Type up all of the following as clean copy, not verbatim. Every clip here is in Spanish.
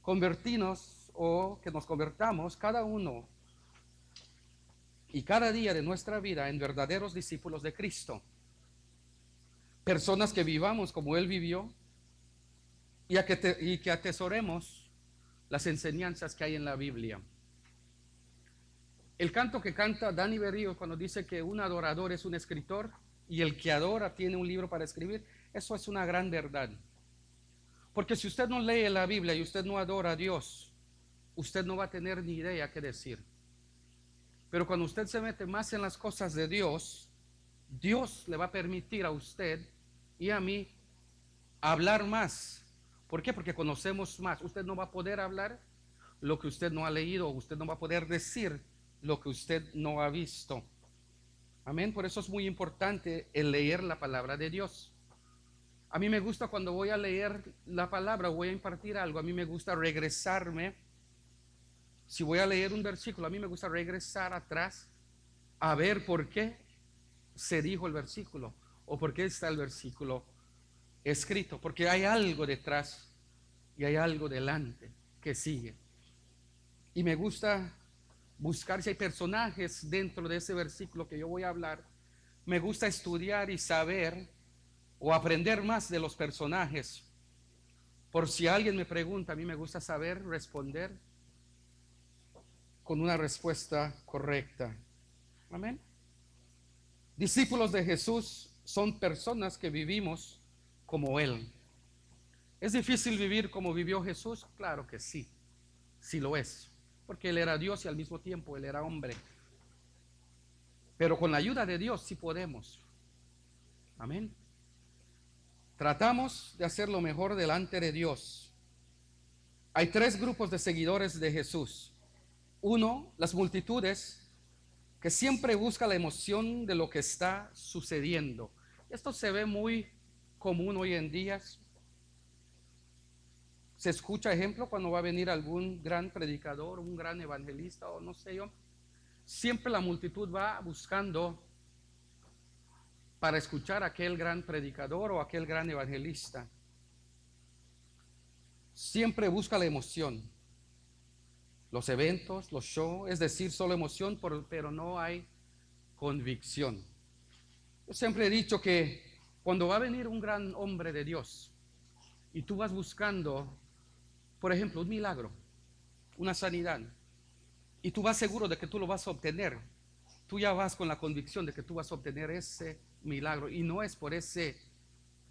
convertirnos o que nos convertamos cada uno y cada día de nuestra vida en verdaderos discípulos de Cristo. Personas que vivamos como Él vivió y que atesoremos las enseñanzas que hay en la Biblia. El canto que canta Dani Berrío cuando dice que un adorador es un escritor y el que adora tiene un libro para escribir, eso es una gran verdad. Porque si usted no lee la Biblia y usted no adora a Dios, usted no va a tener ni idea qué decir. Pero cuando usted se mete más en las cosas de Dios, Dios le va a permitir a usted y a mí hablar más. ¿Por qué? Porque conocemos más. Usted no va a poder hablar lo que usted no ha leído, usted no va a poder decir lo que usted no ha visto. Amén. Por eso es muy importante el leer la palabra de Dios. A mí me gusta cuando voy a leer la palabra, voy a impartir algo, a mí me gusta regresarme. Si voy a leer un versículo, a mí me gusta regresar atrás a ver por qué se dijo el versículo o por qué está el versículo escrito, porque hay algo detrás y hay algo delante que sigue. Y me gusta buscar si hay personajes dentro de ese versículo que yo voy a hablar. Me gusta estudiar y saber o aprender más de los personajes. Por si alguien me pregunta, a mí me gusta saber responder con una respuesta correcta. Amén. Discípulos de Jesús son personas que vivimos como Él. ¿Es difícil vivir como vivió Jesús? Claro que sí, sí lo es, porque Él era Dios y al mismo tiempo Él era hombre. Pero con la ayuda de Dios sí podemos. Amén. Tratamos de hacer lo mejor delante de Dios. Hay tres grupos de seguidores de Jesús. Uno, las multitudes que siempre busca la emoción de lo que está sucediendo. Esto se ve muy común hoy en día. Se escucha, ejemplo, cuando va a venir algún gran predicador, un gran evangelista o no sé yo. Siempre la multitud va buscando para escuchar a aquel gran predicador o aquel gran evangelista. Siempre busca la emoción. Los eventos, los shows, es decir, solo emoción, pero no hay convicción. Yo siempre he dicho que cuando va a venir un gran hombre de Dios y tú vas buscando, por ejemplo, un milagro, una sanidad, y tú vas seguro de que tú lo vas a obtener, tú ya vas con la convicción de que tú vas a obtener ese milagro y no es por ese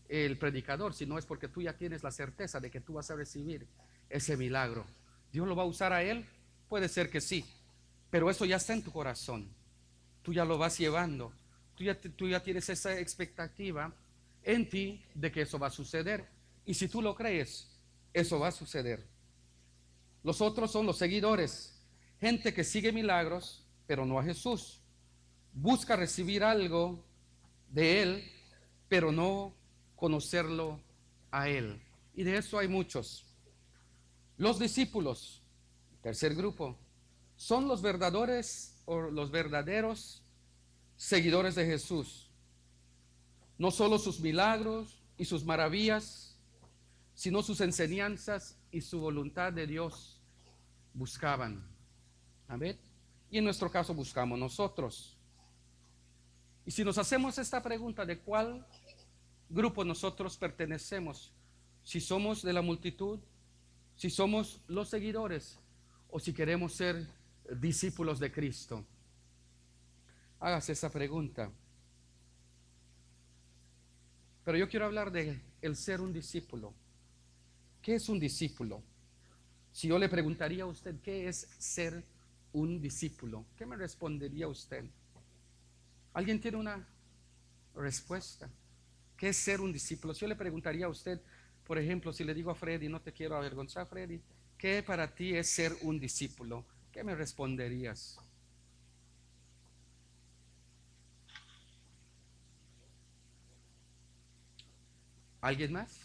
el predicador, sino es porque tú ya tienes la certeza de que tú vas a recibir ese milagro. ¿Dios lo va a usar a él? Puede ser que sí, pero eso ya está en tu corazón, tú ya lo vas llevando, tú ya tienes esa expectativa en ti de que eso va a suceder, y si tú lo crees, eso va a suceder. Los otros son los seguidores, gente que sigue milagros, pero no a Jesús, busca recibir algo de Él, pero no conocerlo a Él. Y de eso hay muchos. Los discípulos, tercer grupo, son los verdaderos o los verdaderos seguidores de Jesús. No solo sus milagros y sus maravillas, sino sus enseñanzas y su voluntad de Dios buscaban. Amén. Y en nuestro caso buscamos nosotros. Y si nos hacemos esta pregunta de cuál grupo nosotros pertenecemos, si somos de la multitud, si somos los seguidores o si queremos ser discípulos de Cristo. Hágase esa pregunta. Pero yo quiero hablar de el ser un discípulo. ¿Qué es un discípulo? Si yo le preguntaría a usted qué es ser un discípulo, ¿qué me respondería usted? ¿Alguien tiene una respuesta? ¿Qué es ser un discípulo? Si yo le preguntaría a usted, por ejemplo, si le digo a Freddy, no te quiero avergonzar, Freddy, ¿qué para ti es ser un discípulo? ¿Qué me responderías? ¿Alguien más?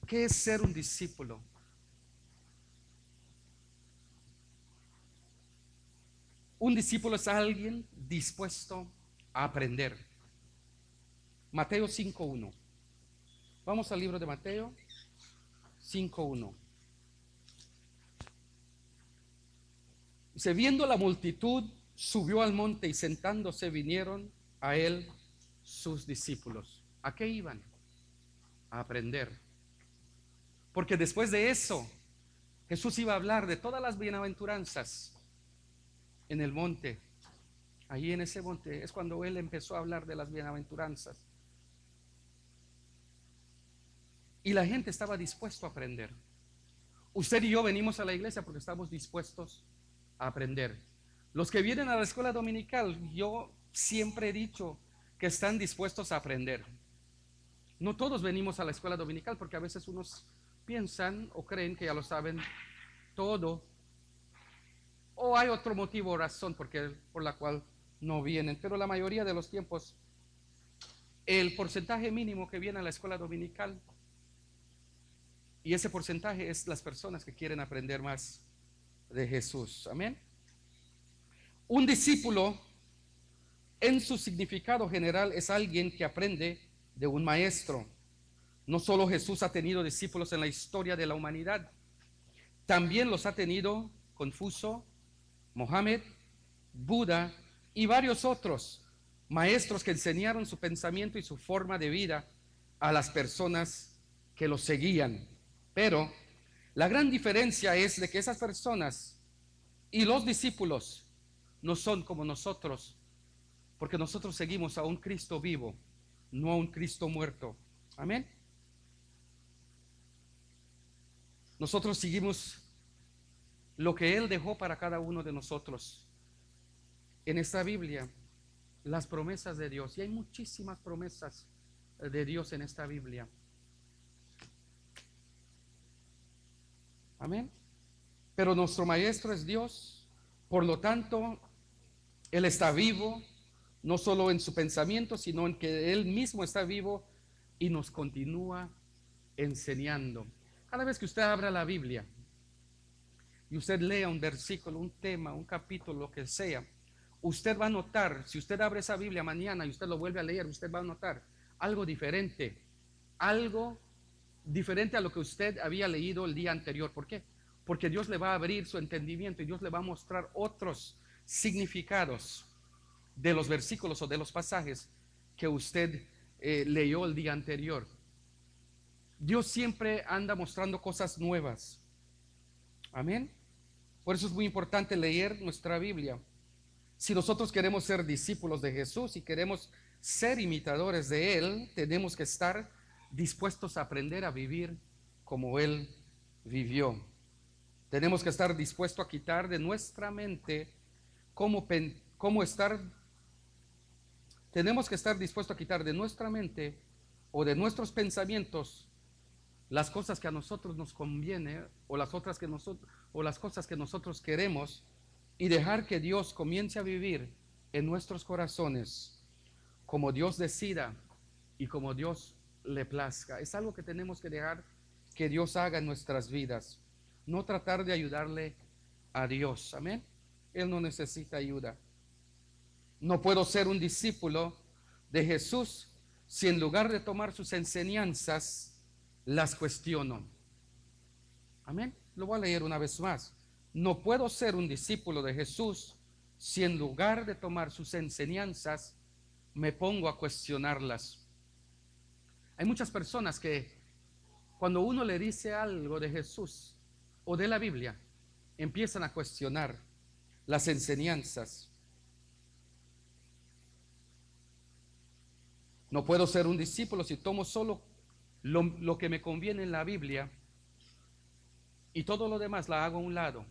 ¿Qué es ser un discípulo? Un discípulo es alguien dispuesto a aprender. Mateo 5:1. Vamos al libro de Mateo. 5:1. Dice, viendo la multitud, subió al monte y sentándose vinieron a él sus discípulos. ¿A qué iban? A aprender. Porque después de eso, Jesús iba a hablar de todas las bienaventuranzas en el monte. Allí en ese monte es cuando él empezó a hablar de las bienaventuranzas. Y la gente estaba dispuesto a aprender. Usted y yo venimos a la iglesia porque estamos dispuestos a aprender. Los que vienen a la escuela dominical, yo siempre he dicho que están dispuestos a aprender. No todos venimos a la escuela dominical porque a veces unos piensan o creen que ya lo saben todo, o hay otro motivo o razón por la cual no vienen, pero la mayoría de los tiempos el porcentaje mínimo que viene a la escuela dominical, y ese porcentaje es las personas que quieren aprender más de Jesús. Amén. Un discípulo en su significado general es alguien que aprende de un maestro. No solo Jesús ha tenido discípulos en la historia de la humanidad, también los ha tenido Confucio, Mohammed, Buda y varios otros maestros que enseñaron su pensamiento y su forma de vida a las personas que los seguían. Pero la gran diferencia es de que esas personas y los discípulos no son como nosotros, porque nosotros seguimos a un Cristo vivo, no a un Cristo muerto. Amén. Nosotros seguimos lo que Él dejó para cada uno de nosotros. En esta Biblia, las promesas de Dios, y hay muchísimas promesas de Dios en esta Biblia. Amén. Pero nuestro maestro es Dios, por lo tanto, Él está vivo, no solo en su pensamiento, sino en que Él mismo está vivo y nos continúa enseñando. Cada vez que usted abra la Biblia y usted lea un versículo, un tema, un capítulo, lo que sea, usted va a notar, si usted abre esa Biblia mañana y usted lo vuelve a leer, usted va a notar algo diferente a lo que usted había leído el día anterior. ¿Por qué? Porque Dios le va a abrir su entendimiento y Dios le va a mostrar otros significados de los versículos o de los pasajes que usted leyó el día anterior. Dios siempre anda mostrando cosas nuevas. Amén. Por eso es muy importante leer nuestra Biblia. Si nosotros queremos ser discípulos de Jesús y queremos ser imitadores de Él, tenemos que estar dispuestos a aprender a vivir como Él vivió. Tenemos que estar dispuestos a quitar de nuestra mente tenemos que estar dispuestos a quitar de nuestra mente o de nuestros pensamientos las cosas que a nosotros nos conviene o las cosas que nosotros queremos, y dejar que Dios comience a vivir en nuestros corazones como Dios decida y como Dios le plazca. Es algo que tenemos que dejar que Dios haga en nuestras vidas, no tratar de ayudarle a Dios. Amén. Él no necesita ayuda. No puedo ser un discípulo de Jesús si en lugar de tomar sus enseñanzas las cuestiono. Amén. Lo voy a leer una vez más. No puedo ser un discípulo de Jesús si en lugar de tomar sus enseñanzas me pongo a cuestionarlas. Hay muchas personas que cuando uno le dice algo de Jesús o de la Biblia, empiezan a cuestionar las enseñanzas. No puedo ser un discípulo si tomo solo lo que me conviene en la Biblia y todo lo demás la hago a un lado.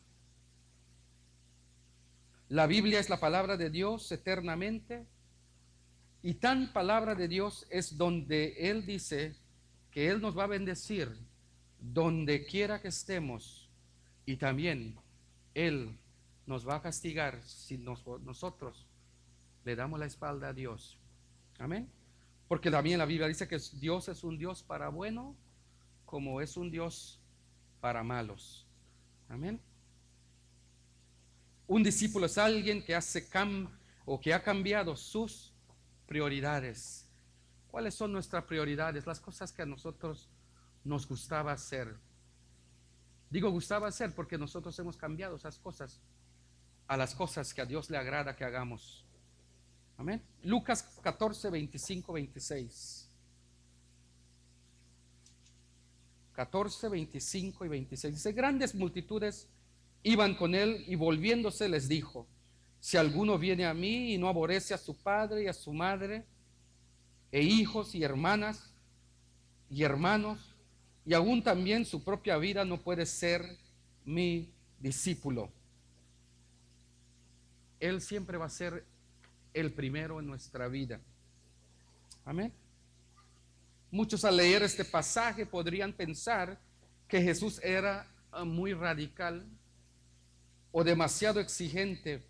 La Biblia es la palabra de Dios eternamente, y tan palabra de Dios es donde Él dice que Él nos va a bendecir donde quiera que estemos, y también Él nos va a castigar si nosotros le damos la espalda a Dios. Amén. Porque también la Biblia dice que Dios es un Dios para bueno como es un Dios para malos. Amén. Un discípulo es alguien que que ha cambiado sus prioridades. ¿Cuáles son nuestras prioridades? Las cosas que a nosotros nos gustaba hacer. Digo gustaba hacer porque nosotros hemos cambiado esas cosas a las cosas que a Dios le agrada que hagamos. Amén. Lucas 14, 25, 26. 14, 25 y 26. Dice, grandes multitudes iban con él y volviéndose les dijo, si alguno viene a mí y no aborrece a su padre y a su madre, e hijos y hermanas y hermanos, y aún también su propia vida, no puede ser mi discípulo. Él siempre va a ser el primero en nuestra vida. Amén. Muchos al leer este pasaje podrían pensar que Jesús era muy radical o demasiado exigente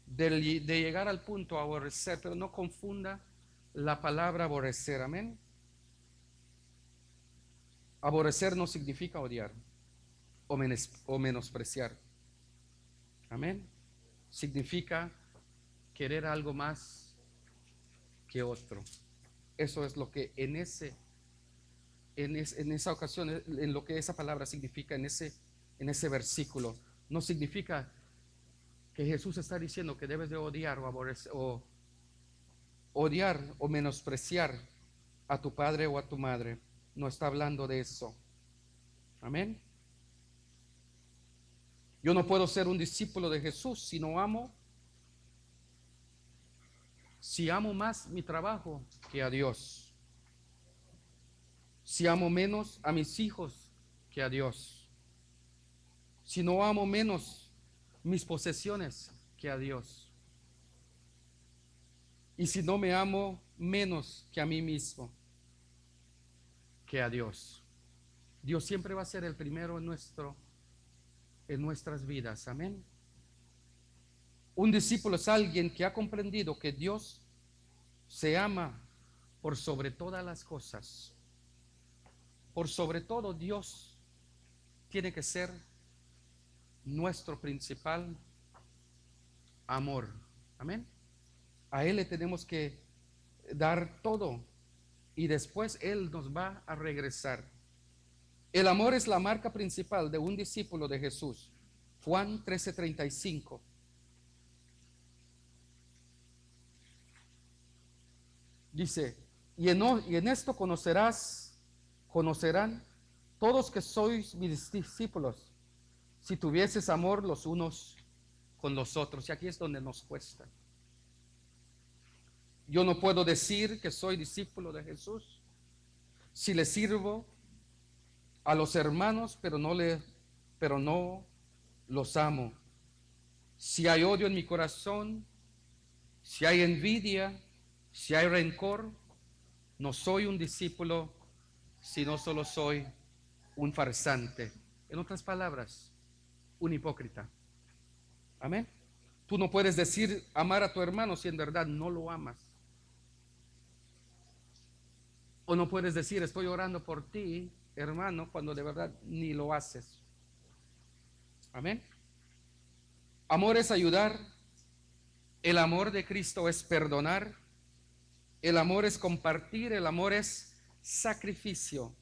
de llegar al punto a aborrecer, pero no confunda la palabra aborrecer. Amén. Aborrecer no significa odiar o menospreciar. Amén. Significa querer algo más que otro. Eso es lo que en esa ocasión, en lo que esa palabra significa en ese versículo. No significa que Jesús está diciendo que debes de odiar o aborrecer, o odiar o menospreciar a tu padre o a tu madre. No está hablando de eso. Amén. Yo no puedo ser un discípulo de Jesús si no amo, si amo más mi trabajo que a Dios, si amo menos a mis hijos que a Dios, si no amo menos mis posesiones que a Dios, y si no me amo menos que a mí mismo que a Dios. Dios siempre va a ser el primero en nuestras vidas. Amén. Un discípulo es alguien que ha comprendido que Dios se ama por sobre todas las cosas. Por sobre todo, Dios tiene que ser nuestro principal amor. Amén. A Él le tenemos que dar todo y después Él nos va a regresar. El amor es la marca principal de un discípulo de Jesús. Juan 13:35. Dice, y en esto conocerán todos que sois mis discípulos, si tuvieses amor los unos con los otros. Y aquí es donde nos cuesta. Yo no puedo decir que soy discípulo de Jesús si le sirvo a los hermanos, pero no los amo. Si hay odio en mi corazón, si hay envidia, si hay rencor, no soy un discípulo, sino solo soy un farsante. En otras palabras, un hipócrita. Amén. Tú no puedes decir amar a tu hermano si en verdad no lo amas. O no puedes decir estoy orando por ti, hermano, cuando de verdad ni lo haces. Amén. Amor es ayudar. El amor de Cristo es perdonar. El amor es compartir. El amor es sacrificio.